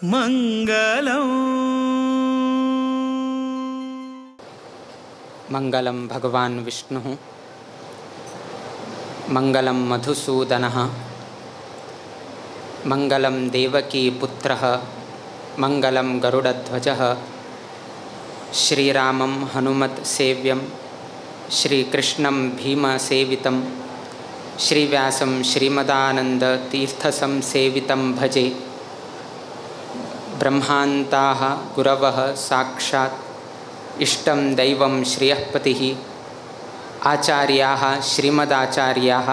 मंगलं भगवान् विष्णुः मंगलं मधुसूदनः मंगलं देवकी पुत्रः मंगलं गरुडध्वजः श्रीरामं हनुमत् सेव्यं श्रीकृष्णं भीमसेवितं श्रीव्यासं श्रीमदानन्दतीर्थसंसेवितं भजे। ब्रह्मान्ताः गुरवः साक्षात् इष्टं दैवं श्रियःपतिः आचार्याः श्रीमदाचार्याः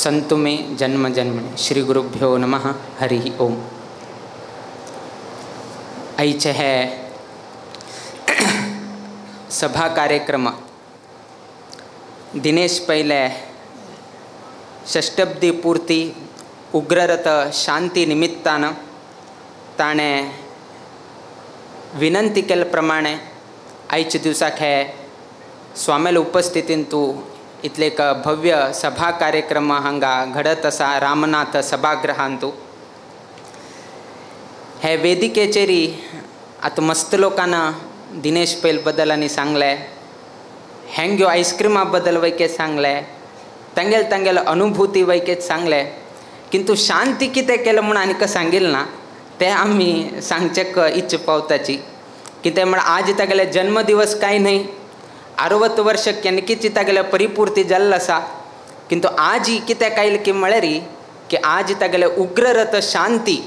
सन्तु मे जन्मजन्मनि। श्रीगुरुभ्यो नमः। हरि ओम। ऐचे है सभा कार्यक्रम दिनेश पहिले षष्टब्दी पूर्ती उग्ररथ शांती निमित्तानं ताणे विनंती केल्याप्रमाणे आयच्या दिवसाक हे स्वामेला उपस्थितीन तू इतले एक भव्य सभा कार्यक्रम हांगा घडत आसा रामनाथ सभागृहांतू। हे वेदिकेचेरी आता मस्त लोकांना दिनेश पैल बद्दल आनी सांगले, हेंग्यो आईस्क्रीमा बद्दल वैके सांगले, तांगेल अनुभूती वैकेच सांगले, किंतु शांती कितें केलं म्हणून आनीक सांगिल ना ते आम्ही सांगचेक इच्छ पावताची। कितें म्हण आज तागेले जन्मदिवस कांय न्हय, 60 वर्ष केन्नाकीच तागेले परिपूर्ती जाल्लो आसा, किंतु आज ही कितें कायल की म्हळ्यार की आज तागेले उग्ररथ शांती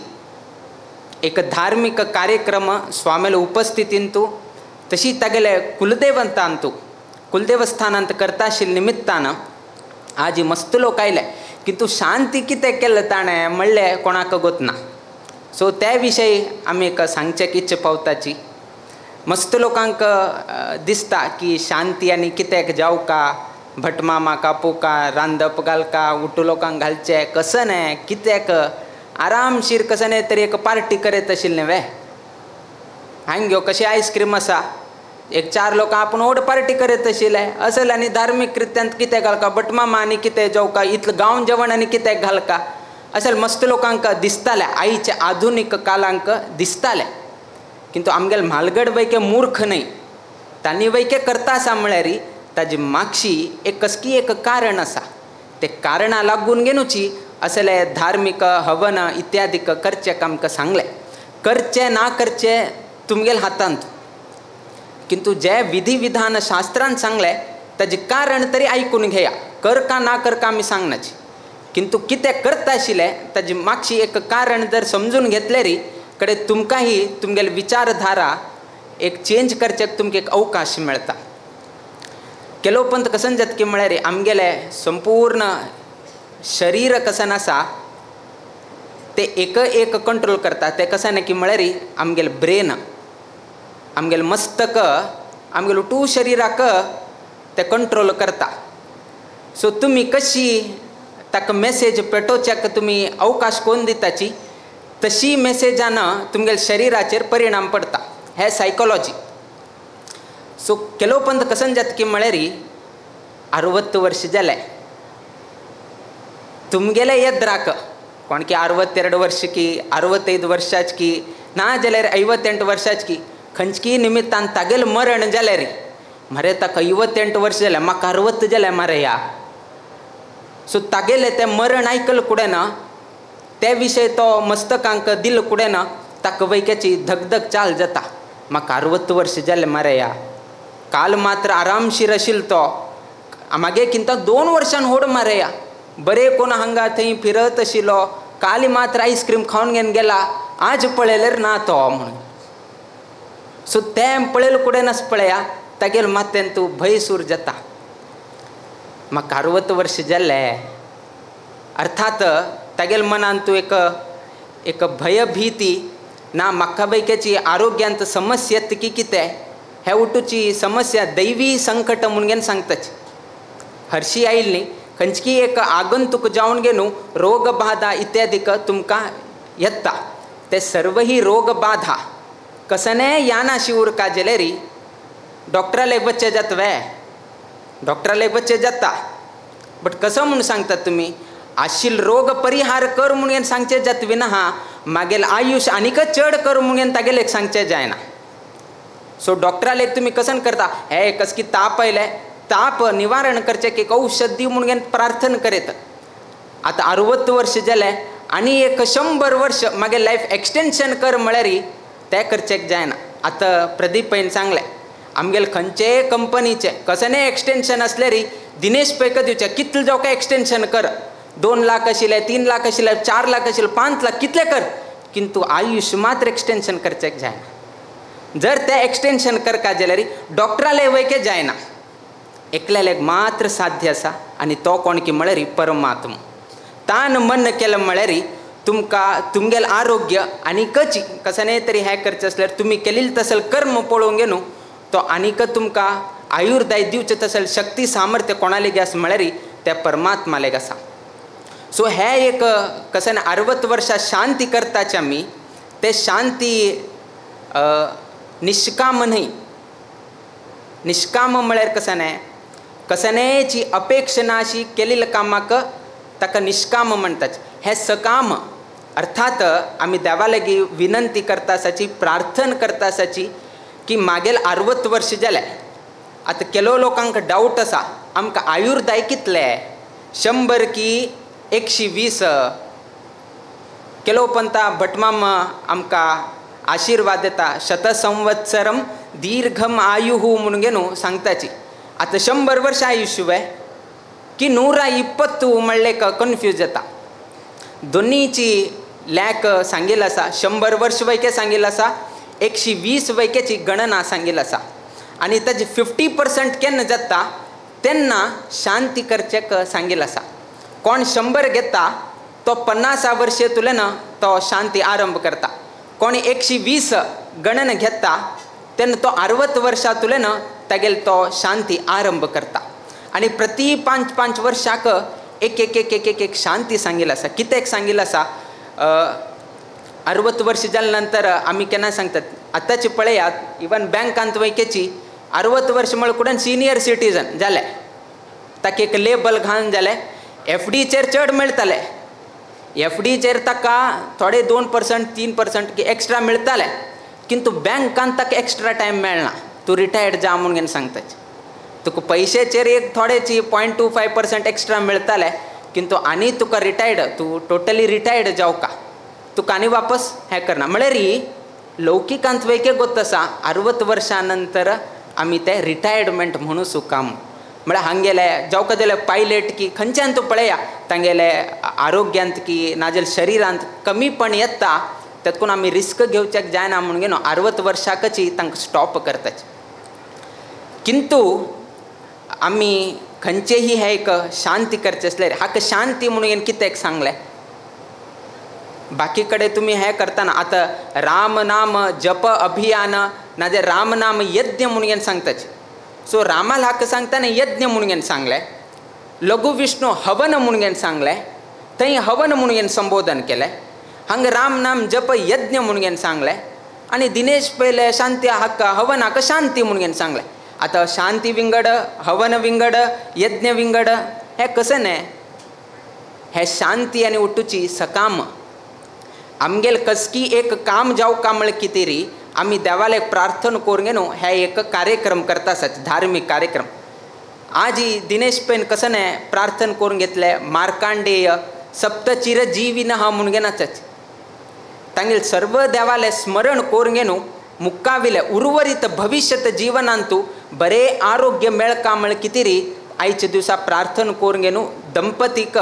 एक धार्मिक कार्यक्रम स्वामेला उपस्थितींतू तशी तागेले कुलदेवतांतू कुलदेवस्थानांत करता आशिल्ल्या निमित्तानं आज ही मस्त लोक आयले, किंतु शांती कितें केलें ताणें म्हणलें कोणाक गोतना। सो त्या विशयी आमी एक सांगचेक इच्छ पावताची। मस्त लोकांक दिसता की शांती आनी कित्याक जावका, भटमामा कापूका, रांदप घालका, उठू लोकांक घालचे कसं न्हय, कित्याक आरामशीर कसं न्हय तरी एक पार्टी करत आशिल्लें वे। हांग्यो कशी आयस्क्रीम आसा, एक 4 लोक आपण ओड पार्टी करत आशिल्ले असल आनी धार्मीक रित्यान कितें घालका, भटमामा आनी कितें जावका, इतलें गांव जेवण आनी कितें घालका असल मस्त लोकांक दिसतालें, आईच्या आधुनिक कालांक दिसतालें। किंतु आमगेल म्हालगड वैके मूर्ख न्हय, तांणी वैके करता आसा म्हळ्यार ताजी मागशी एक कसकी एक कारण आसा, ते कारणा लागून गेनुची असले धार्मिक हवन इत्यादीक करचेक आमकां सांगलें। करचे ना करचे तुमगेल हातांत, किंतु जे विधी विधान शास्त्रांत सांगलें ताजें कारण तरी आयकून घेया। कर का ना कर का आमी सांगनाची, किंतु कितें करता आशिल्लें ताजी मागशी एक कारण जर समजून घेतलें कडे तुमकांही तुमगेल विचारधारा एक चेंज करचेक तुमकां एक अवकाश मेळटा। केलो पंत कसन जाता की म्हळ्यार आमगेले संपूर्ण शरीर कसन आसा ते एक कंट्रोल करता। ते कसन की म्हळ्यार आमगेल ब्रेन, आमगेल मस्तक, आमगेल उटू शरिराक ते कंट्रोल करता। सो तुमी कशी ताका मेसेज पेटोवच्याक तुमी अवकाश कोण दिताची, तशी मेसेजानं तुमगेल शरिराचेर परिणाम पडता। हे सायकोलॉजी। सो केलो पंत कसन जाता की म्हळ्यार 60 वर्ष जाले तुमगेले येद्राक कोण की 62 वर्ष की 65 वर्षाच की ना जाल्यार 58 वर्षाच की खंयची निमित्तान तागेल मरण जालें रे मरे ताका 58 वर्ष जाले, म्हाका 60 जाले मरे या। सो तागेले ते मरण आयकल कुडेन ते विशय तो मस्तकांक दिल कुडेन ताका वैक्याची धगधग चाल जाता। म्हाका 60 वर्ष जाले मरे या, काल मात्र आरामशीर आशिल्लो तो, मागे किंता 2 वर्षान होड मरे या, बरे कोण हांगा थंय फिरत आशिल्लो, काल मात्र आईस्क्रीम खावन घेवन गेला, आज पळयल्यार ना तो म्हणून। सो तें पळयल कुडेनच पळया तागेल मातेन तूं भंय सूर जाता। म्हाका 60 वर्ष जाले अर्थात तागेल मनान तूं एक भयभीती ना म्हाका वैक्याची आरोग्यांत समस्या की कितें हे उठूची समस्या दैवी संकट म्हणून सांगताची। हरशी आयिल्ली खंयची एक आगंतूक जावन गेनू रोग बाधा इत्यादीक तुमकां येता। ते सर्व ही रोग बाधा कसने यानाशी उरका जाल्यार डॉक्टराले बच्चे जात वे, डॉक्टराले बच्चे जाता, बट कसं म्हणून सांगतात तुम्ही आशिल रोग परिहार कर म्हणून सांगचे जात विना मागेल आयुष्य आनीक चड कर म्हणून तागेले एक सांगचें जायना. सो डॉक्टराले तुम्ही कसन करता हे कसकी ताप आयले ताप निवारण करचे की एक औषध दी म्हणून प्रार्थना करीत. आता 60 वर्ष जाले आनी एक 100 वर्ष मागे लायफ एक्सटेंशन कर म्हळ्यार ते करचेक जायना. आता प्रदीप पैन सांगले आमगेले खंयचे कंपनीचे कसने एक्सटेंशन असल्यार दिनेश पै दिवचे कितले जावं काय एक्सटेंशन कर 2 लाख आशिल्ले 3 लाख आशिल्ले 4 लाख आशिल्ले 5 लाख कितले कर किंतु आयुष्य मात्र एक्सटेंशन करचेक जायना. जर ते एक्सटेंशन करता जाल्यार डॉक्टराले वयके जायना. एकल्याक मात्र साध्य आसा आनी तो कोण की म्हळ्यार परमात्मा. तान मन केलं म्हळ्यार तुमकां तुमगेलें आरोग्य आनीक कसने तरी हें करचें आसल्यार तुमी केलेलें तसले कर्म पळोवंक न्हू तो आनीक तुमकां आयुर्दाय दिवचें तसले शक्ती सामर्थ्य कोणालेगी आसा म्हळ्यार त्या परमात्मालेग आसा. सो हे एक कशें 60 वर्सां शांती करताचे आमी ते शांती निष्काम न्हय. निष्काम म्हळ्यार कशें कसनेची अपेक्षा ना अशी केलेल्या कामाक ताका निष्काम म्हणटात. हे सकाम अर्थात आमी देवा लागीं विनंती करता आसाची प्रार्थना करता आसाची की मागेल 60 वर्ष जाले. आतां केलो लोकांक डावट आसा आमकां आयुर्दाय कितले 100 की 120. केलो पंता भटमाम आमकां आशिर्वाद दिता शतसंवत्सरम दीर्घम आयुः म्हणून न्हू सांगताची. आतां 100 वर्ष आयुष्य वे की 120 म्हणले कन्फ्यूज जाता. दोनीची लॅक सांगिल्लो आसा 100 वर्ष वयके सांगिल्लो आसा 120 वयकेची गणना सांगिल्लो आसा. आनी ताजे 50% केन्ना जाता तेन्ना शांती करचेक सांगिल्लो आसा. कोण 100 घेता तो 50 वर्षेंतल्यान तो शांती आरंभ करता. कोण 120 गणना घेता तेन्ना तो 60 वर्षांतल्यान तागेल तो शांती आरंभ करता. आनी प्रति 5 वर्षाक एक शांती सांगिल्लो आसा. कित्याक सांगिल्लो आसा 60 वर्ष जाल्या नंतर आमी केन्ना सांगतात आतांची पळयात इवन बँकांत वयकेची 60 वर्ष म्हळ्यार कुडन सिनियर सिटीजन जाले ताका एक लेबल घालून जाले FDचेर चड मेळटाले. FDचेर ताका थोडे 2% 3% की एक्स्ट्रा मेळटाले किंतु बँकांत ताका एक्स्ट्रा टायम मेळना. तूं रिटायर्ड जा म्हणून सांगताच. तुका पयशेचेर एक थोडेची 0.25% एक्स्ट्रा मेळटाले किंतु आनी तुका रिटायर्ड तूं टोटली रिटायर्ड जावका तुका आनी वापस हें करना. म्हळ्यार लौकिकांत वयके गोत आसा 60 वर्सां नंतर आमी ते रिटायर्डमेंट म्हणून सुकाम. म्हळ्यार हांगेले जावका जाल्यार पायलट की खंयच्यान तूं पळया तांगेले आरोग्यांत की नाजाल्यार शरिरांत कमीपण येता तातूंत आमी रिस्क घेवचेक जायना म्हणून न्हू 60 वर्सांकची तांकां स्टॉप करताचे. किंतु आमी खंयचेही हे एक शांती करचे आसल्यार हाका शांती म्हणून कित्याक सांगलें. बाकी कडेन तुमी हें करतना आतां राम नाम जप अभियान नाजाल्यार राम नाम यज्ञ म्हणून सांगताचे. सो रामाल हाका सांगतना यज्ञ म्हणून सांगलें. लघु विष्णू हवन म्हणून सांगलें थंय हवन म्हणून संबोधन केलें. हांगा राम नाम जप यज्ञ म्हणून सांगलें आनी दिनेश पयले शांती हाका हवन हाका शांती म्हणून सांगलें. आतां शांती विंगड हवन विंगड यज्ञ विंगड हें कशें न्हय. हें शांती आनी उठूची सकाम आमगेल कसकी एक काम जावका म्हळ्यार कितें री आमी देवाले प्रार्थना करूंक न्हू हे एक कार्यक्रम करता आसात धार्मीक कार्यक्रम. आज दिनेश पेन कसं न्हय प्रार्थना करून घेतले मार्कांडेय सप्तचिरजीविनः म्हणून आसात. तांगेल सर्व देवाले स्मरण करूंक न्हू मुक्काविले उर्वरित भविष्यत जीवनांतू बरे आरोग्य मेळका म्हळ्यार कितें री आयच्या दिवसा प्रार्थना करूंक न्हू दंपतीक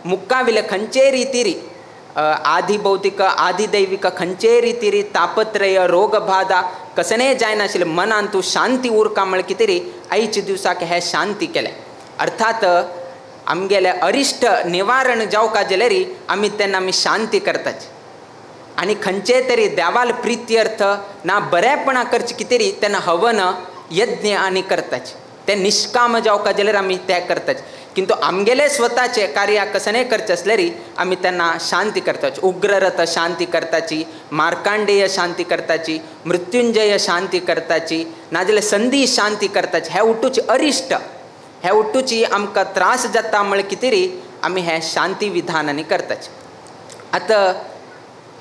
मुक्काविले खंयचे रितीरी आदि भौतिक आदि दैविक खंयचे रितीरी तापत्रय रोगबाधा कसने जायनाशिल्ले मनांतू शांती उरका म्हळ्यार कितें री आयच्या दिवसाक हे शांती केले. अर्थात आमगेले अरिश्ट निवारण जावका जाल्यार आमी तेन्ना आमी शांती करताचे. आनी खंयचे तरी देवाल प्रित्यर्थ ना बरेपणा करचे कितें री तेन्ना हवन यज्ञ आनी करताचे. ते निष्काम जावका जाल्यार आमी ते करताचे. किंतु आमगेले स्वताचे कार्य कसने करचे आसल्यार आमी तेन्ना शांती करताची. उग्ररथ शांती करताची मार्कांडेय शांती करताची मृत्युंजय शांती करताची नाजाल्यार संधी शांती करताची. हे उठूची अरिश्ट हे उठूची आमकां त्रास जाता म्हळ्यार कितें री आमी हे शांती विधानांनी करताचे. आतां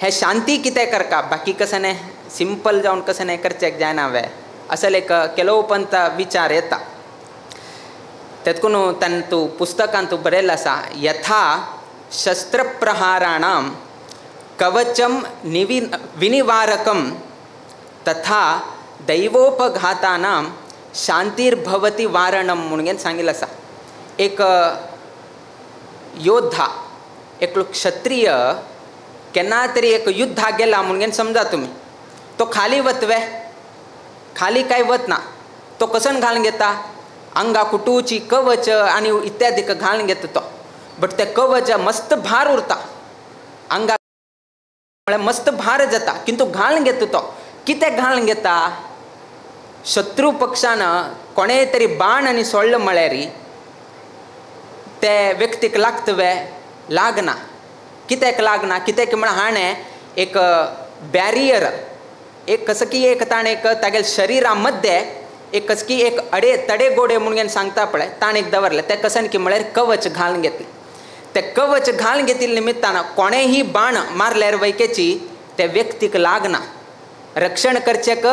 हे शांती कितें करता बाकी कसं नाही सिंपल जावन कसं नाही करचेक जायना हांवें असं एक केलोपंत विचार येता. तेतकून तू पुस्तकांत बरयल्लें आसा यथा शस्त्रप्रहाराणां कवचम विनिवारकम तथा दैवोपघातानां शांतिर्भवती वारणम म्हणून सांगिल्लें आसा. एक योद्धा एक क्षत्रिय केन्ना तरी एक युद्धाक गेला म्हणून समजा तुमी. तो खाली वतवे खाली कांय वतना तो कसन घालून घेता अंगा कुटूची कवच आनी इत्यादीक घालून घेता तो. बट ते कवच मस्त भार उरता अंगा म्हळ्यार मस्त भार जाता किंतु घालून घेता तो. कितें घालून घेता शत्रू पक्षान कोणेय तरी बाण आनी सोडलो म्हळ्यार ते व्यक्तीक लागतवे लागना. कित्याक लागना कित्याक म्हळ्यार हाणें एक बॅरियर एक कसं की एक ताणें एक तागेल्या शरिरा मध्य एक कसं की एक तडेगोडे म्हणून सांगता पळय ताणें एक दवरलें. तें कसन की म्हळ्यार कवच घालून घेतलें. ते कवच घालून घेतिल्ले निमित्तान कोणेही बाण मारल्यार वैकेची त्या व्यक्तीक लागना. रक्षण करचेक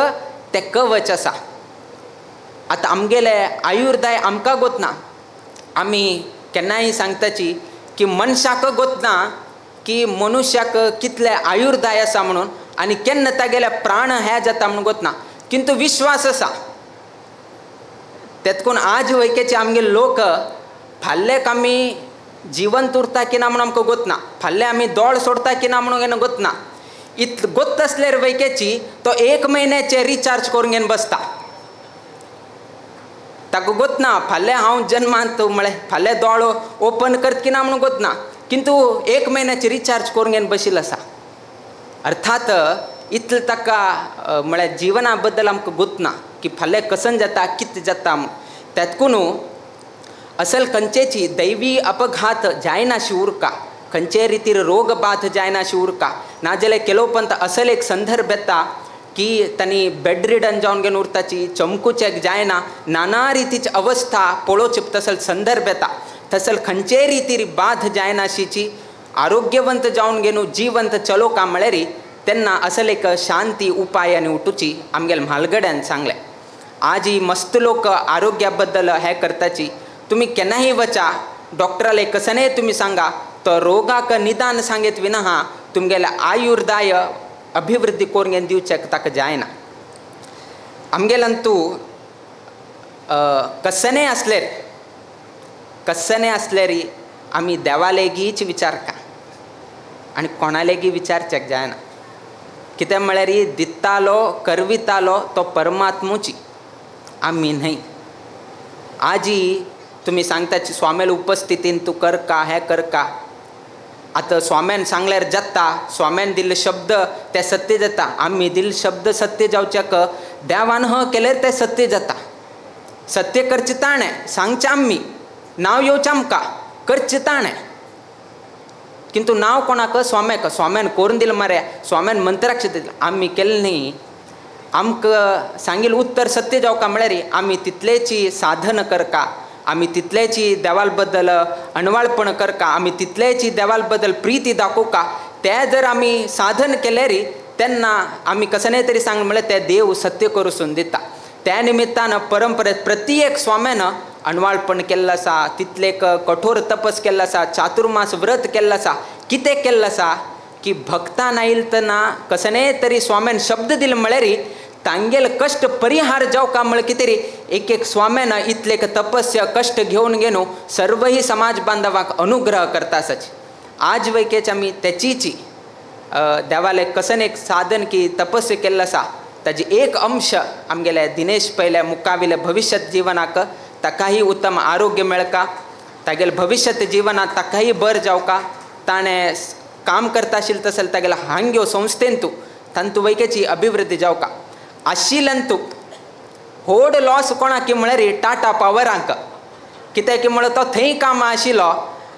ते कवच आसा. आतां आमगेले आयुर्दाय आमकां गोतना. आमी केन्नाय सांगताची की मनशाक गोतना की मनुष्याक कितले आयुर्दाय आसा म्हणून आनी केन्ना तागेले प्राण हे जाता म्हणून गोतना. किंतु विश्वास आसा तेतकून आज वैकेचे आमगे लोक फाल्लेक आमी जिवंत उरता की ना म्हणून आमकां गोतना. फाल्यां आमी दोळ सोडता की ना म्हणून गोतना. इत गोत्त आसल्यार वैकेची तो 1 म्हयन्याचे रिचार्ज करून घेवन बसता. ताका गोतना फाल्यां हांव जन्मांत म्हळ्यार फाल्यां दोळ ओपन करता की ना म्हणून गोतना. किंतु 1 म्हयन्याचे रिचार्ज करून घेवन बशिल्लो आसा. अर्थात इतलें ताका म्हळ्यार जिवना बद्दल आमकां गोतना की फाल्यां कसन जाता कितें जाता. तेतकून असल खंयचेची दैवी अपघात जायनाशी उरका. खंयचे रितीर रोग बाध जायनाशी उरका. नाजाल्यार केलोपंत असल एक संदर्भ येता की तांणी बेड रिडन जावन घेवन उरताची चमकुचेक जायना नाना रितीची अवस्था पळोवची तसल संदर्भ येता. तसल खंयचे रितीर बाध जायनाशीची आरोग्यवंत जावन घेवन जिवंत चलोवका म्हळ्यार तेन्ना असल एक शांती उपाय आनी उठूची आमगेल्या म्हालगड्यान सांगलें. आज ही मस्त लोक आरोग्या बद्दल हे करताची. तुमी केन्नाय वचा डॉक्टराले कसनय तुमी सांगा तो रोगाक निदान सांगीत विना तुमगेले आयुर्दाय अभिवृद्धी करून घेवन दिवचेक ताका जायना. आमगेलंतू कसनय आसल्यार आमी देवा लेगीच विचारता आनी कोणा लेगी विचारचेक जायना. कितें म्हळ्यार दितालो करवितालो तो परमात्मूची आमी न्हय. आजी तुमी सांगताची स्वामेल उपस्थितीन तूं करका हें करका. आतां स्वाम्यान सांगल्यार जाता. स्वाम्यान दिल्ले शब्द ते सत्य जाता. आमी दिल्ले शब्द सत्य जावच्याक देवान केल्यार ते सत्य जाता. सत्य करचें ताणें सांगचें आमी नांव येवचें आमकां करचें ताणें. किंतु नांव कोणाक स्वाम्याक. स्वाम्यान करून दिलें मरे स्वाम्यान मंत्राक्षर दिलें आमी केलें न्ही. आमकां सांगिल्लें उत्तर सत्य जावका म्हळ्यार आमी तितलेची साधन करका. आमी तितलेची देवाल बद्दल अणवाळपण करका. आमी तितलेची देवाल बद्दल प्रिती दाखोवका. तें जर आमी साधन केल्यार तेन्ना आमी कसनय तरी सांग म्हळ्यार ते देव सत्य करून दिता. त्या निमित्तान परंपरेत प्रत्येक स्वाम्यान अणवाळपण केल्लें आसा. तितलेक कठोर तपस केल्लो आसा. चातुर्मास व्रत केल्लो आसा. कितें केल्लो आसा की भक्तान आयिल्तना कसनय तरी स्वाम्यान शब्द दिलो म्हळ्यार तांगेल कश्ट परिहार जावका म्हळ्यार कितें रे एक स्वाम्यान इतलेक तपस्या कश्ट घेवन घेवन सर्वही समाज बांधवाक अनुग्रह करता आसाची. आज वैकेच आमी तेचीची देवाले कसन एक साधन की तपस्या केल्लो आसा ताजी एक अंश आमगेले दिनेश पयले मुखाविले भविष्यत जिवनाक ताकाही उत्तम आरोग्य मेळका. तागेले भविष्यत जिवनात ताकाही बर जावका. ताणें काम करता आशिल्लें तसले तागेल्या हांग्यो संस्थेंतू तांतू वैकेची अभिवृद्धी जावका. आशिल्ल्यांतू व्हड लॉस कोणाक म्हळ्यार टाटा पावरांक. कित्याक की म्हळ्यार तो थंय काम आशिल्लो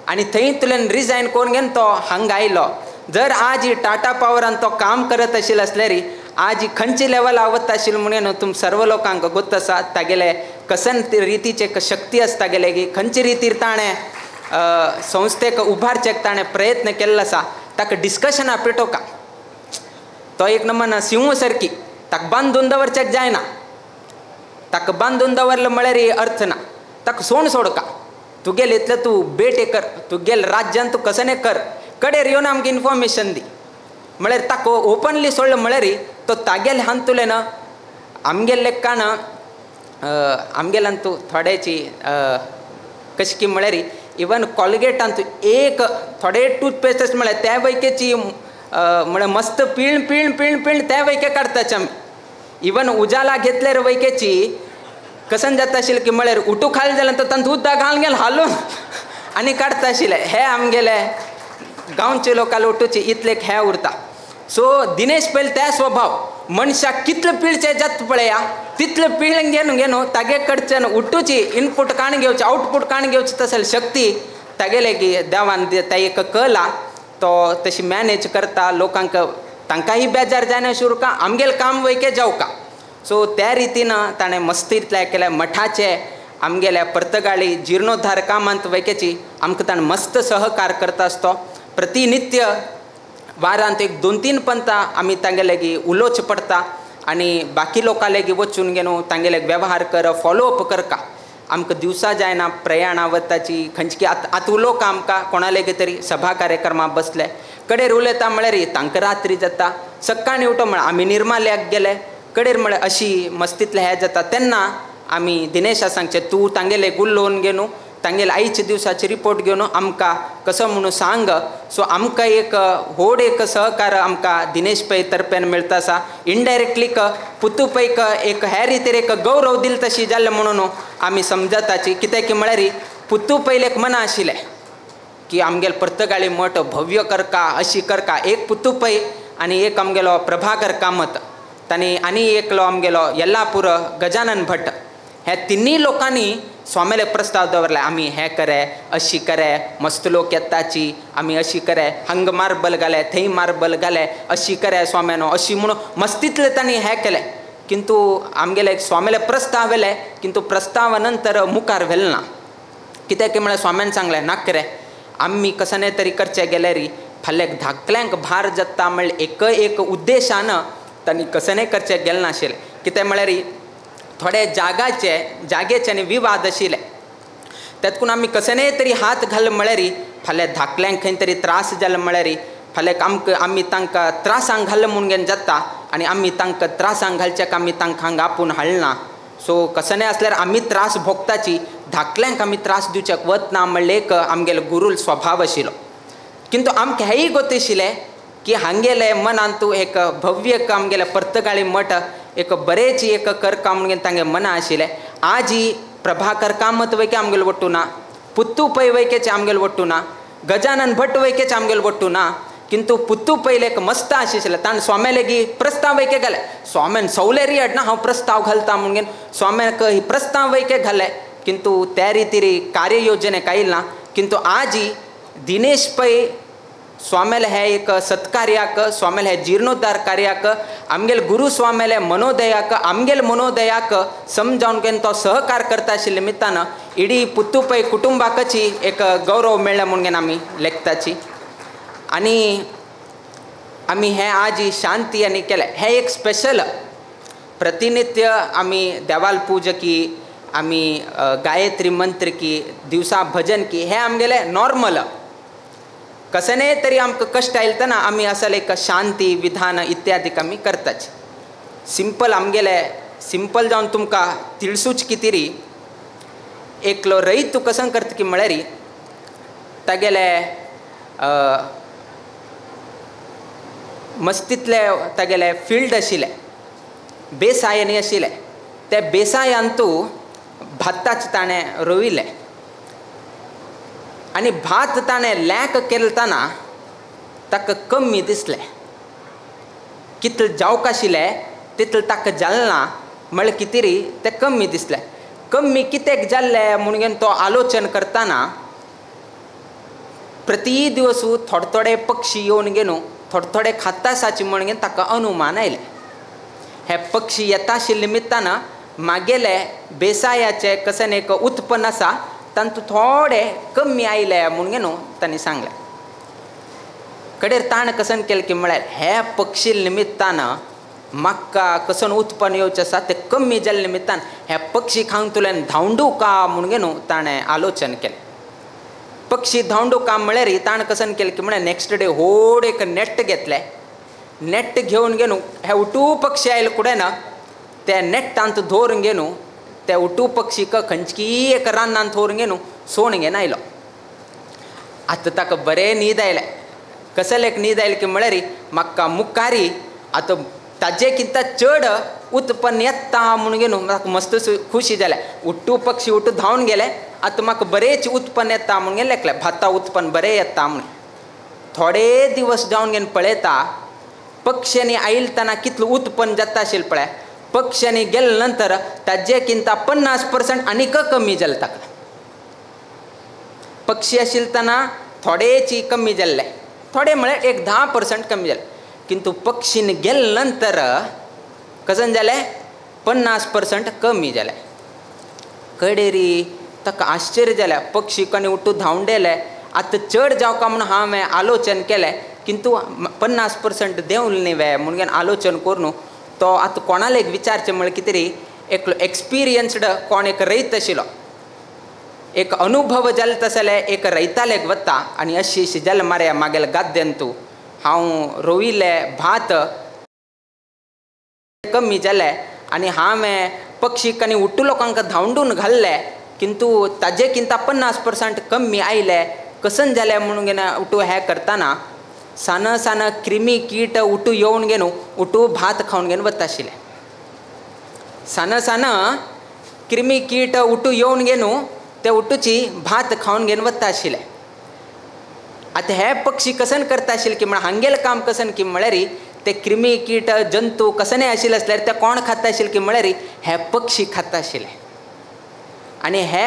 आनी थंयतल्यान रिजायन करून घेवन तो हांगा आयलो. जर आज ही टाटा पावरान तो काम करत आशिल्लो आसल्यार आज ही खंयचे लेवल आवत आशिल्लो म्हणून तुम सर्व लोकांक गोत आसा. तागेले कसन रितीचे शक्ती आसा तागेले की खंयचे रितीर ताणें संस्थेक उबारचेक ताणें प्रयत्न केल्लो आसा ताका डिस्कशनां पेटोवका. तो एक नमन सिंह सारकी ताका बांदून दवरच्याक जायना, ताका बांदून दवरलं म्हळ्यार अर्थ ना, ताका सोड सोडका, तुगेल इतलें तूं बेटे कर, तुगेल राज्यान तूं कसने कर, कडेर येवन आमकां इन्फॉर्मेशन दी म्हळ्यार ताका ओपनली सोडलं म्हळ्यार तो तागेले हांतुलें आमगेले काण आमगेल्यान तूं थोड्याची कशी की म्हळ्यार इवन कॉलगेटान तूं एक थोडे टूथपेस्ट आसा म्हळ्यार त्या वयकेची म्हळ्यार मस्त पिळण पिळण पिळण पिळण त्या वयके काडटाचे आमी. इवन उजाला घेतल्यार वयकेची कसन जाता आशिल्लें की म्हळ्यार उठू खाली जाल्यार तातूंत उदक घालून गेल हालून आनी काडटा आशिल्ले. हे आमगेले गांवचे लोकांक उठूची इतलेक हे उरता. सो दिनेश पयल त्या स्वभाव मनशाक कितलें पिळचें जाता पळया तितलें पिळून घेवन तागे कडच्यान उठूची इनपूट काण घेवची आउटपूट काण घेवची तसली शक्ती तागेले की देवान ताका कळला. तो तशी मॅनेज करता लोकांक, तांकांय बेजार जायना शुरू का आमगेलें काम वयके जावं का. सो त्या रितीन ताणें मस्त इतलें केलें. मठाचे आमगेल्या पर्तगाळी जिर्णोद्धार कामांत वयकेची आमकां ताणें मस्त सहकार करता आसतो. प्रतिनित्य वारांत एक 2-3 पंतां आमी तांगे लेगीत उलोवचें पडटा आनी बाकी लोकां लेगीत वचून घेवन तांगेले वेव्हार कर फॉलोअप करका. आमकां दिवसा जायना प्रयाणा वताची खंयची आतां उलोवंक आमकां कोणा लेगीत तरी सभा कार्यक्रमाक बसले कडेर उलयता म्हळ्यार तांकां रात्री जाता, सकाळीं उठो म्हळ्यार आमी निर्माल्याक गेले कडेर म्हळ्यार अशी मस्तीतलें हें जाता. तेन्ना आमी दिनेशा सांगचे तूं तांगेले उलोवन घेवन तांगेले आयच्या दिवसाची रिपोर्ट घेवन आमकां कसो म्हणून सांग. सो आमकां एक व्हड एक सहकार आमकां दिनेश पै तर्फेन मेळटा आसा. इनडायरेक्टली पुतू पैक एक हे रितीर एक गौरव दिल तशी जाल्ले म्हणून आमी समजताची. कित्याक की म्हळ्यार पुतू पैल एक मना आशिल्लें की आमगेले पर्तगाळी मठ भव्य करका अशी करका. एक पुतू पै आनी एक आमगेलो प्रभाकर कामत तांणी आनी एकलो आमगेलो येल्लापूर गजानन भट हे तिन्ही लोकांनी स्वामेले प्रस्ताव दवरले. आमी हें करे अशी करे मस्त लोक येताची आमी अशी करे हांगा मार्बल घाले थंय मार्बल घाले अशी करे स्वाम्यानो अशी म्हणून मस्तीतले तांणी हें केलें. किंतु आमगेले स्वामेले प्रस्ताव येले किंतु प्रस्तावा नंतर मुखार व्हेलें ना. कित्याक की म्हळ्यार स्वाम्यान सांगलें नाका रे आमी कसने तरी करचे गेल्यार फाल्यां धाकल्यांक भार जाता म्हळ्यार एक उद्देशान तांणी कसने करचे गेलें नाशिल्लें. कित्याक म्हळ्यार थोडे जागेचे आनी विवाद आशिल्ले तातूंत आमी कसने तरी हात घाल म्हळ्यार फाल्यां धाकल्यांक खंय तरी त्रास जाले म्हळ्यार फाल्यां आमी तांकां त्रासांक घाल म्हणून घेवन जाता आनी आमी तांकां त्रासांक घालच्याक आमी तांकां हांगा आपूण हाडना. सो कसने आसल्यार आमी त्रास भोगताची धाकल्यांक आमी त्रास दिवच्याक वतना म्हणलें एक आमगेलो गुरूल स्वभाव आशिल्लो. किंतु आमकां हेंय गोत आशिल्लें की हांगेले मनान तूं एक भव्य आमगेले पर्तगाळी मठ एक बरेची एक करका म्हणून तांगे मना आशिल्लें. आज ही प्रभाकर कामत वयके आमगेले वट्टू ना, पुत्तू पै वयकेचे आमगेले वट्टू ना, गजानन भट वयकेचे आमगेले वट्टू ना. किंतु पुत्तू पयले एक मस्त आशिल्लें ताणें स्वाम्या लेगीत प्रस्ताव वयके घाले. स्वाम्यान सवलेरी हाडना हांव प्रस्ताव घालता म्हणून स्वाम्याक ही प्रस्ताव वयके घाले. किंतु त्या रितीर कार्य येवजणेक आयिल्ना. किंतु आज ही दिनेश पै स्वामेले हे एक सत्कार्याक स्वामेले हे जीर्णोद्धार कार्याक आमगेले गुरू स्वामेले मनोदयाक आमगेले मनोदयाक समजावन घेवन तो सहकार करता आशिल्ले निमित्तान इडी पुत्तू पै कुटुंबाकची एक गौरव मेळ्ळा म्हणून आमी लेखताची. आनी आमी हे आज ही शांती आनी केले हे एक स्पेशल प्रतिनित्य आमी देवाल पूजकी आमी गायत्री मंत्र की दिवसा भजन की हे आमगेले नॉर्मल. कसने तरी आमकां कश्ट आयले तेन्ना आमी असल एक शांती विधान इत्यादीक आमी करताच. सिंपल आमगेले सिंपल जावन तुमकां तिळसूच कितेरी एकलो रईत तूं कसं करता की म्हळ्यार तागेले मस्तीतले तागेले फिल्ड आशिल्ले बेसायांनी आशिल्ले ते बेसायान तूं भाताचे ताणें रोविल्ले आनी भात ताणें लॅक केलतना ताका कमी दिसलें. कितले जावक आशिल्लें तितलें ताका जालना म्हळ्यार कितेरी तें कमी दिसलें. कमी कित्याक जाल्लें म्हणून तो आलोचन करतना प्रती दिवस थोडे थोडे पक्षी येवन घेवन थोडे थोडे खाता आसाचे म्हणून ताका अनुमान आयलें. हे पक्षी येता आशिल्ले निमित्तान मागेले बेसायाचे कसन एक उत्पन्न आसा तातूंत थोडे कमी आयले म्हणून तांणी सांगलें. कडेर ताण कसन केलें की म्हळ्यार हे पक्षी निमित्तानं म्हाका कसन उत्पन्न येवचें आसा तें कमी जाल्ले निमित्तान हे पक्षी खावन तुल्यान धांवडू का म्हूण गे न्हू ताणें आलोचन केलें. पक्षी धांवडू का म्हळ्यार ताणें कसन केलें की म्हळ्यार नेक्स्ट डे व्हड एक नेट घेतलें. नेट घेवन गे न्हू हे उटू पक्षी आयले कुडेन ते नेटांत धरून गे न्हू ते उटू पक्षीक खंयची एक रानांत व्हरून गे न्हू सोण घेवन आयलो. आतां ताका बरें न्हीद आयलें. कसलें न्हीद आयलें की म्हळ्यार म्हाका मुखारी आतां ताजे किंता चड उत्पन्न येता म्हणून गे न्हू म्हाका मस्त खुशी जाल्या. उट्टू पक्षी उट्टू धांवन गेले आतां म्हाका बरेंच उत्पन्न येता म्हणून गेलें लेखलें भातां उत्पन्न बरें येता म्हणून. थोडे दिवस जावन घेवन पळयता पक्ष्यांनी आयलतना कितलें उत्पन्न जाता आशिल्लें पळय. पक्ष्यांनी गेले नंतर ताजे किंता 50% आनीक कमी जालें ताका. पक्षी आशिल्लतना थोडेची कमी जाल्ले थोडे म्हळ्यार एक 10% कमी जालें. किंतु पक्षीन गेले नंतर कसन जालें 50% कमी जालें. कडेरी ताका आश्चर्य जालें. पक्षी कणी उट्टू धांवडेले आतां चड जावका म्हणून हांवें आलोचन केलें किंतु 50% देंवले न्ही वे म्हणून घेवन आलोचन करून तो आतां कोणाला एक विचारचें म्हळ्यार कितें तरी एक एक्सपिरियन्स्ड कोण एक रैत आशिल्लो एक अनुभव जाल्लो तसले एक रैतालेक वता आनी अशी अशी जालें मारे मागेल्या गाद्यान तूं हांव रोविल्लें भात कमी जालें आनी हांवें पक्षी कनी उट्टू लोकांक धांवडून घाल्ले किंतु ताजे किंता 50% कमी आयले कसन जालें म्हणून घेवन उट्टू हें करतना सान सान क्रिमी कीट उट्टू येवन घेवन उट्टू भात खावन घेवन वता आशिल्ले. सान सान क्रिमी कीट उट्टू येवन घेवन ते उट्टूची भात खावन घेवन वता आशिल्ले. आतां हे पक्षी कसन करता आशिल्ले की म्हळ्यार हांगेलें काम कसन की म्हळ्यार ते क्रिमी कीट जंतू कसनय आशिल्ले आसल्यार ते कोण खाता आशिल्ले की म्हळ्यार हे पक्षी खाता आशिल्ले. आनी हे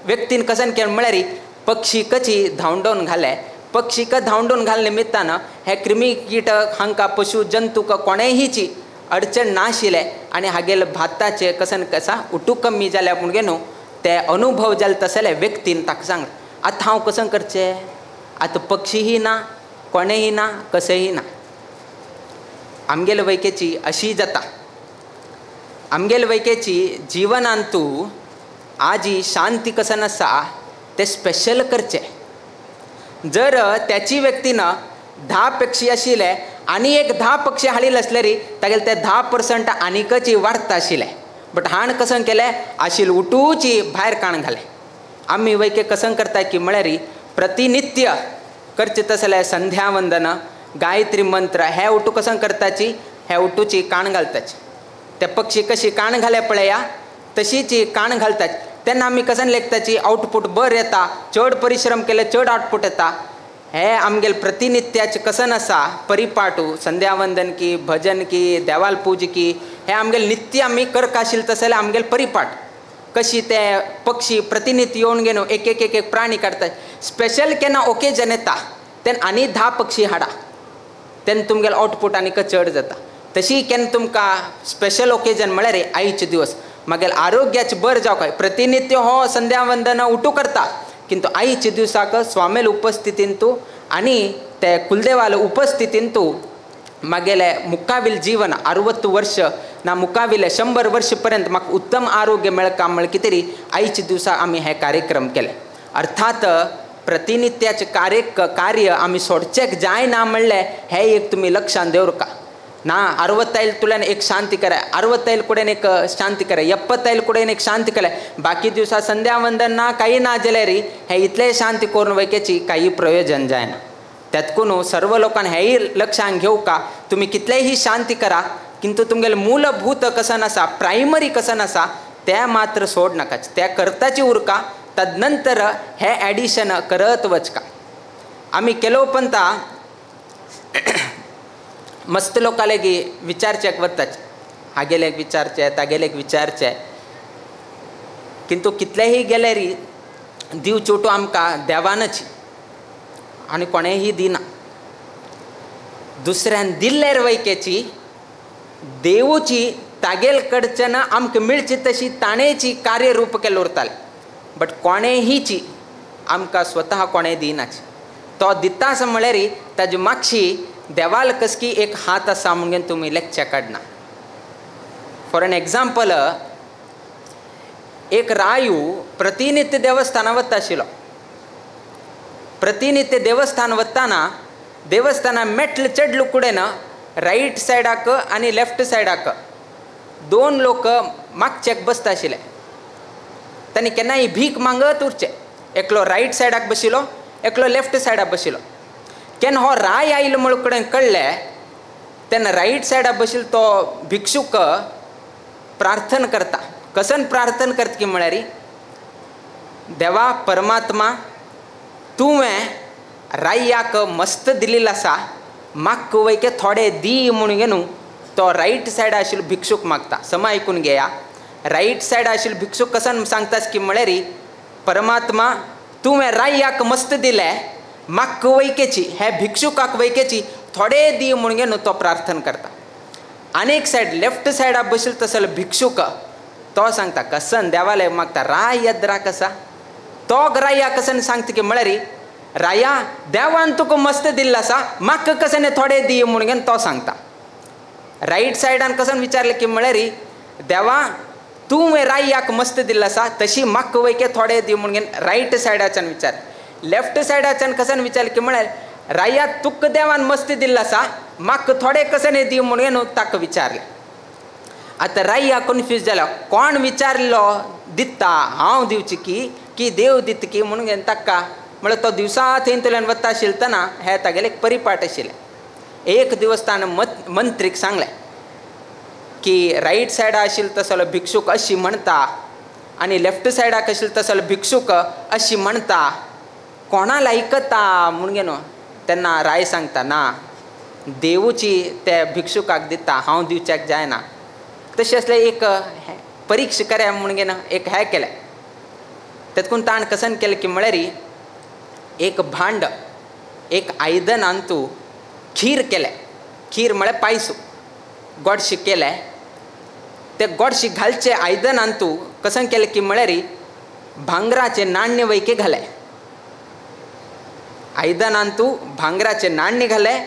व्यक्तीन कसन केलें म्हळ्यार पक्षी कशी धांवडोवन घाले. पक्षीक धांवडोवन घाल निमित्तान हे क्रिमी कीट हांकां पशु जंतूक कोणेहीची अडचण नाशिल्ले आनी हागेले भाताचे कसन कसा उट्टू कमी जाल्या म्हूण घेवन ते अनुभव जाले तसले व्यक्तीन ताका सांगलें. आतां हांव कसन करचें. आतां पक्षीही ना कोणेही ना कसेही ना. आमगेले वैकेची अशी जाता. आमगेले वैकेची जिवनांतू आजी शांती कसन आसा ते स्पेशल करचें. जर त्याची व्यक्तीनं 10 पक्षी आशिल्ले आनी एक 10 पक्षी हाडिल्ले आसल्यार तागेले ते 10% आनीकची वाडता आशिल्ले. बट हाण कसन केलें आशिल्ले उठूची भायर काण घालें. आमी वैके कसन करता की म्हळ्यार प्रतिनित्य करचें तसलें संध्या वंदन गायत्री मंत्र हे उट्टू कसन करताची हे उट्टूची काण घालताची. ते पक्षी कशी काण घाले पळया तशीची काण घालताची. तेन्ना आमी कसन लेखताची आउटपूट बरें येता. चड परिश्रम केले चड आउटपूट येता. हे आमगेले प्रतिनित्याचे कसन आसा परिपाटू संध्या वंदन की भजन की देवाल पूज की हे आमगेले नित्य आमी करका आशिल्ले तसले आमगेले परिपाट कशी ते पक्षी प्रतिनित्य येवन घेवन एक एक एक एक प्राणी काडटात. स्पेशल केन्ना ओकेजन येता तेन्ना आनी 10 पक्षी हाडा तेन्ना तुमगेलो आउटपूट आनीक चड जाता. तशी केन्ना तुमकां स्पेशल ओकेजन म्हळ्यार आयचे दिवस मागेल आरोग्याचें बरें जावपाक प्रतिनित्य हो संध्या वंदन उठू करता किंतु आयच्या दिवसाक स्वामेल उपस्थितीन तूं आनी ते कुलदेवाल उपस्थितीन तूं मागेले मुखाविल जीवन 60 वर्ष ना मुखाविले 100 वर्ष पर्यंत म्हाका उत्तम आरोग्य मेळका म्हळ्यार कितें तरी आयच्या दिवसा आमी हे कार्यक्रम केले. अर्थात प्रतिनित्याचे कार्य आमी सोडचेक जायना म्हणलें हे एक तुमी लक्षांत दवरका. ना 60 तुल्यान एक शांती कराय 60 कुडेन एक शांती कराय 70 कुडेन एक शांती कराय बाकी दिवसा संध्या वंदन ना काही ना जाल्यार हे इतले शांती करून वैकेची काही प्रयोजन जायना. त्यातकून सर्व लोकांनी हेही लक्षांत घेवका तुमी कितलेही शांती करा किंतु तुमगेले मूलभूत कसन आसा प्रायमरी कसन आसा ते मात्र सोड नाकाच. ते करताची उरका तदनंतर हे एडिशन करत वचका. आमी केलो पंता मस्त लोकांलेगी विचारचेक वताच हागेलेक विचारचे तागेलेक विचारचे किंतु कितलेही गेल्यार दिव चोटू आमकां देवानच आनी कोणेही दिना. दुसऱ्यान दिल्लेर वैकेची देवूची तागेल कडच्यान आमकां मेळची तशी ताणेची कार्यरूप केल्लो उरताले. बट कोणेहीची आमकां स्वता कोणें दिनाच. तो दिता असं म्हळ्यार ताजे मागशी देवाल कसकी एक हात आसा म्हणून तुमी लेखचे काडना. फॉर एन एग्जाम्पल, एक रायू प्रतिनित्य देवस्थाना वता आशिल्लो. प्रतिनित्य देवस्थान वताना देवस्थाना मेटल चडलो कुडेन राईट सायडाक आनी लेफ्ट सायडाक 2 लोक मागचेक बसता आशिल्ले. तांणी केन्नाय भीक मागत उरचे. एकलो राईट सायडाक बशिल्लो, एकलो लेफ्ट सायडाक बशिल्लो. केन्ना हो राय आयलो म्हूण कडेन कळ्ळें तेन्ना राईट सायडाक बशिल्लो तो भिक्षूक प्रार्थना करता. कसन प्रार्थना करता की म्हळ्यार, देवा परमात्मा, तुवें रायाक मस्त दिलेलो आसा, म्हाका वयके थोडे दी म्हणून गे न्हू तो राईट सायडा आशिल्लो भिक्षूक मागता. सम आयकून घेया. राईट सायडा आशिल्लो भिक्षूक कसन सांगतास की म्हळ्यार, परमात्मा तुवें रायाक मस्त दिलें, म्हाका वयकेची, हे भिक्षुकाक वयकेची थोडे दी म्हणून गे न्हू तो प्रार्थना करता. आनीक सायड लेफ्ट सायडाक बशिल्लो तसलो भिक्षूक तो सांगता कसन देवालय मागता, राय येद्राक आसा. तो राया कसन सांगता की म्हळ्यार, राया देवान तुका मस्त दिल्लो आसा, म्हाका कसन थोडे दी म्हणून तो सांगता. राईट सायडान कसन विचारलें की म्हळ्यार, देवा तुवें रायाक मस्त दिल्लो आसा, तशी म्हाका वयके थोडे दी म्हणून राईट सायडाच्यान विचार. लेफ्ट सायडाच्यान कसन विचारलें की म्हळ्यार, राया तुका देवान मस्त दिल्लो आसा, म्हाका थोडे कसन दी म्हणून ताका विचारलें. आतां राया कन्फ्यूज जाला. कोण विचारलो दिता हांव दिवची की देव दिता की म्हणून ताका म्हळ्यार तो दिवसा थंयतल्यान वता आशिल्लतना हे तागेले एक परिपाट आशिल्ले. एक दिवस ताणें मंत्रीक सांगलें की राईट सायडा आशिल्लो तसलो भिक्षूक अशी म्हणटा आनी लेफ्ट सायडाक आशिल्लो तसलो भिक्षूक अशी म्हणटा, कोणाला आयकता म्हणून न्हू. तेन्ना राय सांगता, ना देवूची त्या भिक्षुकाक दिता, हांव दिवच्याक जायना. तशें असलें एक परीक्षा करया म्हणून एक हें केलें. तेतून ताणें कसन केलें की म्हळ्यार एक भांड, एक आयदन तूं खीर केलें. खीर म्हळ्यार पायसू गोडशें केलें. ते गोडशें घालचें आयदनान तूं कसन केलें की म्हळ्यार भांगराचे नाण्य वयके घाले. आयदनान तूं भांगराचे नाण्य घाले.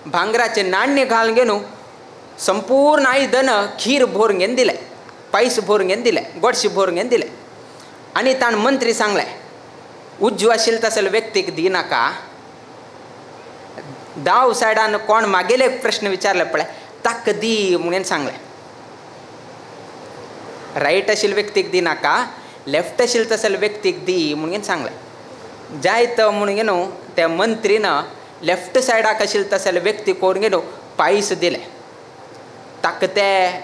भांगराचे नाण्य घालून गे न्हू संपूर्ण आयदन खीर भरून घेवन दिलें, पायस भरून घेवन दिलें, गोडशें भरून घेवन दिलें. आनी ताणें मंत्री सांगलें, उज्जो आशिल्लो तसलो व्यक्तीक दिनाका. दाव सायडान कोण मागेले प्रश्न विचारले पळय ताका दी म्हणून सांगलें. राईट आशिल्लो व्यक्तीक दिनाका, लेफ्ट आशिल्लो तसलो व्यक्तीक दी म्हणून सांगलें. जायत म्हणून न्हू त्या मंत्रीन लेफ्ट सायडाक आशिल्लो तसलो व्यक्ती कोण गे न्हू पायस दिलें. ताका तें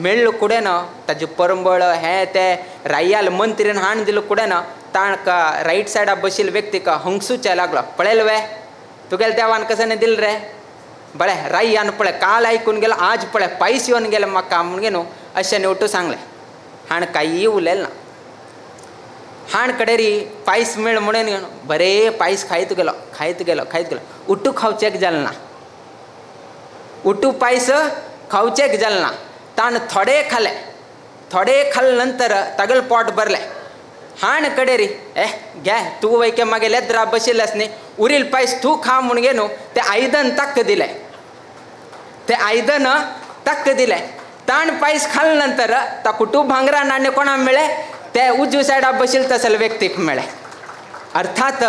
मेळ्ळ कुडेन ताजें परंबळ हें तें रायाल मंत्रीन हाण दिलो कुडेन ताणका राईट सायडाक बशिल्लो व्यक्तीक हंगसूचे लागलो. पळयलें वे तुगेले देवान कशें दिलें रे, बळे रायान पळय काल आयकून गेलो, आज पळय पायस येवन गेले म्हाका म्हणून न्हू अशें नेवटू सांगलें. हाण कांय उलयलें ना. हाण कडेरी पायस मेळ म्हणून बरें पायस खायत गेलो. उट्टू खावचेक जालें ना. उट्टू पायस खावचेक जालें ना. ताणें थोडे खाल्ले नंतर तागेलें पोट भरलें. हाण कडेरी घे तूं वयके मागे लेद्रा बशिल्लेस न्ही, उरील पायस तूं खा म्हणून गे न्हू तें आयदन ताका दिलें. तें आयदन ताका दिलें. ताण पायस खाल्ले नंतर ताका तूं भांगरा नाण्य कोणाक मेळ्ळें, ते उजवी सायडाक बशिल्लो तसलो व्यक्तीक मेळ्ळें. अर्थात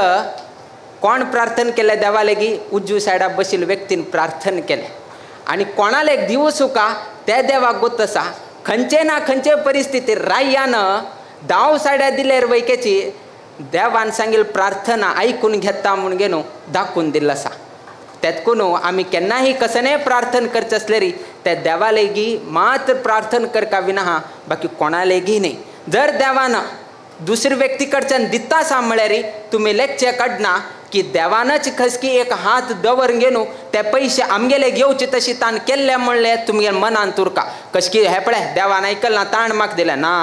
कोण प्रार्थना केलें देवा लेगी, उजवी सायडाक बशिल्लो व्यक्तीन प्रार्थना केलें. आनी कोणाला एक दिवस सुका त्या देवाक गोत आसा. खंयचे ना खंयचे परिस्थितीर रायान दाव सायडा दिल्यार वयकेची देवान सांगिल्ली प्रार्थना आयकून घेता म्हणून गे न्हू दाखोवन दिल्लो आसा. तेतकून आमी केन्नाय कसनय प्रार्थना करचे आसल्यार त्या देवा लेगी मात्र प्रार्थना करका विना बाकी कोणा लेगी न्ही. जर देवान दुसरे व्यक्ती कडच्यान दिता आसा म्हळ्यार तुमी लेखचे काडना की देवानच खसकी एक हात दवरून गे न्हू ते पयशे आमगेले घेवचे तशी ताण केल्ले म्हणले तुमगे मनान उरका. कशकी हे पळय देवान आयकल ना ताण म्हाका दिलें ना.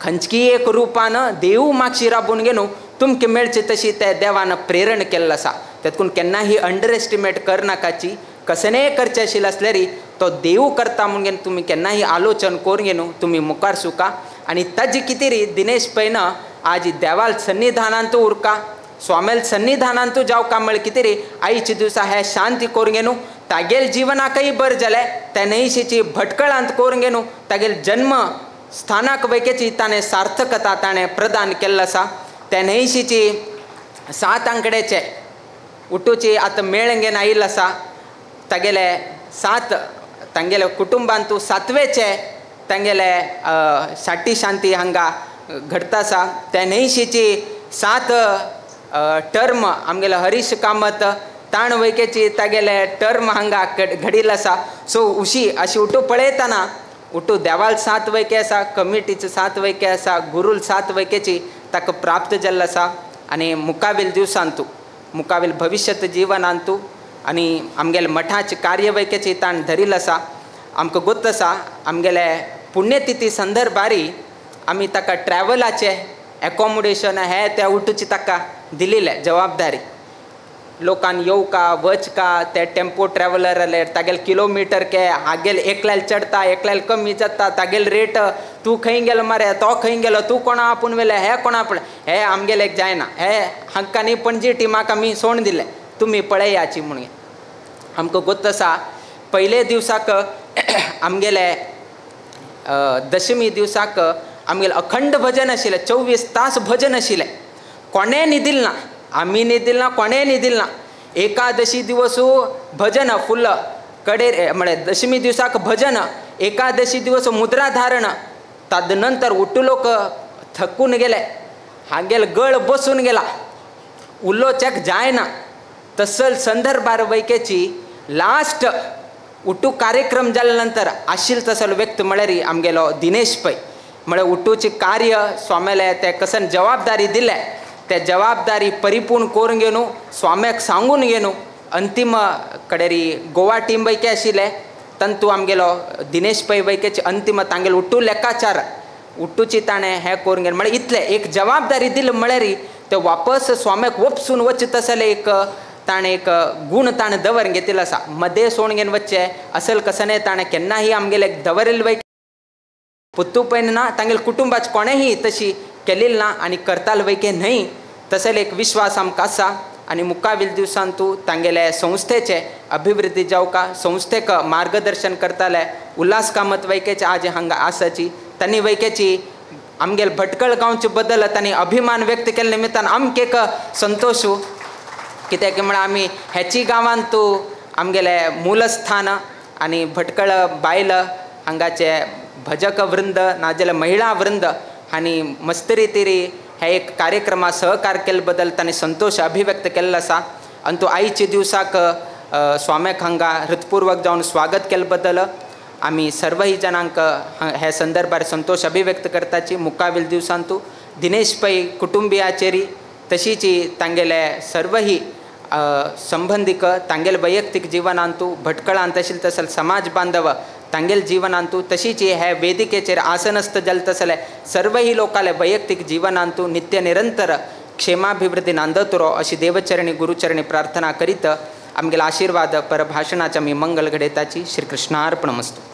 खंयची एक रूपान देव मागशी राबून गे न्हू तुमकां मेळचे तशी त्या देवान प्रेरण केल्लो आसा. तेतून केन्नाय अंडर एस्टिमेट करनाकाची. कसनय करचें आशिल्लें आसल्यार तो देव करता म्हणून तुमी केन्नाय आलोचन करून गे न्हू तुमी मुखार सुका. आनी ताजे कितें रे दिनेश पै आज देवाल सन्निधानांत उरका. स्वामेल सन्निधानांतू जाव का म्हळ कितें रे आयचे दिवसा हे शांती करूंक न्हू तागेल जिवनाकय बर जालें त्या नैशीची भटकळांत करूंक न्हू तागेल जन्म स्थानाक वैकेची ताणें सार्थकता ताणें प्रदान केल्लो आसा त्या नैशीची 7 आंकड्याचे उठूची आतां मेळ घेवन आयिल्लो आसा तागेले 7 तांगेले कुटुंबांतू 7वेचे तांगेले साठी शांती हांगा घडता आसा त्या नैशीची 7 टर्म आमगेले हरीश कामत ताण वैकेची तागेले टर्म हांगा घडिल्लो आसा सो उशी अशी उठू पळयतना उठू देवाल 7 वैके आसा कमिटीचे 7 वैके आसा गुरूल 7 वैकेची ताका प्राप्त जाल्लो आसा आनी मुखावेल दिवसांतू मुखावेल भविष्यत जिवनांतू आनी आमगेले मठाचे कार्य वैकेची ताण धरिल्लो आसा आमकां गोत आसा आमगेले पुण्यतिथी संदर्भारी आमी ताका ट्रॅव्हलाचे एकोमोडेशन हे त्या उठूची ताका दिलेले जबाबदारी लोकांन येवका वचका ते टेम्पो ट्रॅव्हलर आले तागेले किलोमिटर के हागेल एकल्याल चडता एकल्याल कमी जाता तागेल रेट तूं खंय गेलो मरे तो खंय गेलो तूं कोणा आपूण वेले हे कोणा आपूण हे आमगेले जायना हे हांकां न्ही पणजी टिमाक आमी सोण दिले तुमी पळयाची म्हणून आमकां गोत आसा पयले दिवसाक आमगेले दशमी दिवसाक आमगेले अखंड भजन आशिल्लें 24 तास भजन आशिल्लें कोणें न्हिदिल ना आमी न्हिदिल ना कोणेंय न्हिदिल ना एकादशी दिवसू भजन फुल्ल कडेर म्हळ्यार दशमी दिवसाक भजन एकादशी दिवस मुद्रा धारण ताद नंतर उट्टू लोक थकून गेले हागेल गळ बसून गेला उल्लो चॅक जायना तसल संदर्भार वैकेची लास्ट उट्टू कार्यक्रम जाल्या नंतर आशिल्लो तसलो व्यक्त म्हळ्यार आमगेलो दिनेश पै म्हळ्यार उट्टूचे कार्य स्वामेले ते कसन जबाबदारी दिले ते जबाबदारी परिपूर्ण करून घेवन स्वाम्याक सांगून घेवन अंतीम कडेरी गोवा टीम वैके आशिल्ले तंतू आमगेलो दिनेश पै वैकेचे अंतीम तांगेलो उट्टू लेखाचार उट्टूची ताणें हें करून घेवन म्हळ्यार इतलें एक जबाबदारी दिली म्हळ्यार ते वापस स्वाम्याक वपसून वच तसले एक ताणें एक गूण ताणें दवरून घेतिल्लो आसा मदें सोण घेवन वच्चे असल कसने ताणें केन्नाही आमगेले दवरिल्ले वैके पुत्तू पयन ना तांगेले कुटुंबाचे कोणेही तशी केलेली ना आनी करताल वैके न्हय तसले एक विश्वास आमकां आसा आनी मुखावेल दिवसांतू तांगेले संस्थेचे अभिवृद्धी जावका संस्थेक मार्गदर्शन करताले उल्हास कामत वैकेचे आज हांगा आसाची तांणी वैकेची आमगेले भटकळ गांवचे बद्दल तांणी अभिमान व्यक्त केले निमित्तान आमकां एक संतोश कित्याक म्हळ्यार आमी हेची गांवांतू आमगेले मूलस्थान आनी भटकळ बायल हांगाचे भजक वृंद नाजाल्यार महिला वृंद आनी मस्त रितीरी हे एक कार्यक्रमात सहकार केले बद्दल ताणें संतोष अभिव्यक्त केल्लो आसा आनी तो आयच्या दिवसाक स्वाम्याक हांगा हृतपूर्वक जावन स्वागत केले बद्दल आमी सर्वही जनांक हे संदर्भार संतोष अभिव्यक्त करताची मुखावेल दिवसांतू दिनेश पै कुटुंबियाचेरी तशीच तांगेले सर्वही संबंधीक तांगेले वैयक्तीक जिवनांतू भटकळांत आशिल्ले तसले समाज बांधव तांगेल जिवनांतू तशीच हे वेदिकेचेर आसनस्थ जाले तसले सर्वही लोकांले वैयक्तीक जिवनांतू नित्य निरंतर क्षेमाभिवृद्धी नांदतुरो अशी देवचरणी गुरुचरणी प्रार्थना करीत आमगेले आशीर्वाद परभाषणाच्या मी मंगल घडयताची श्री कृष्णार्पणमस्तु.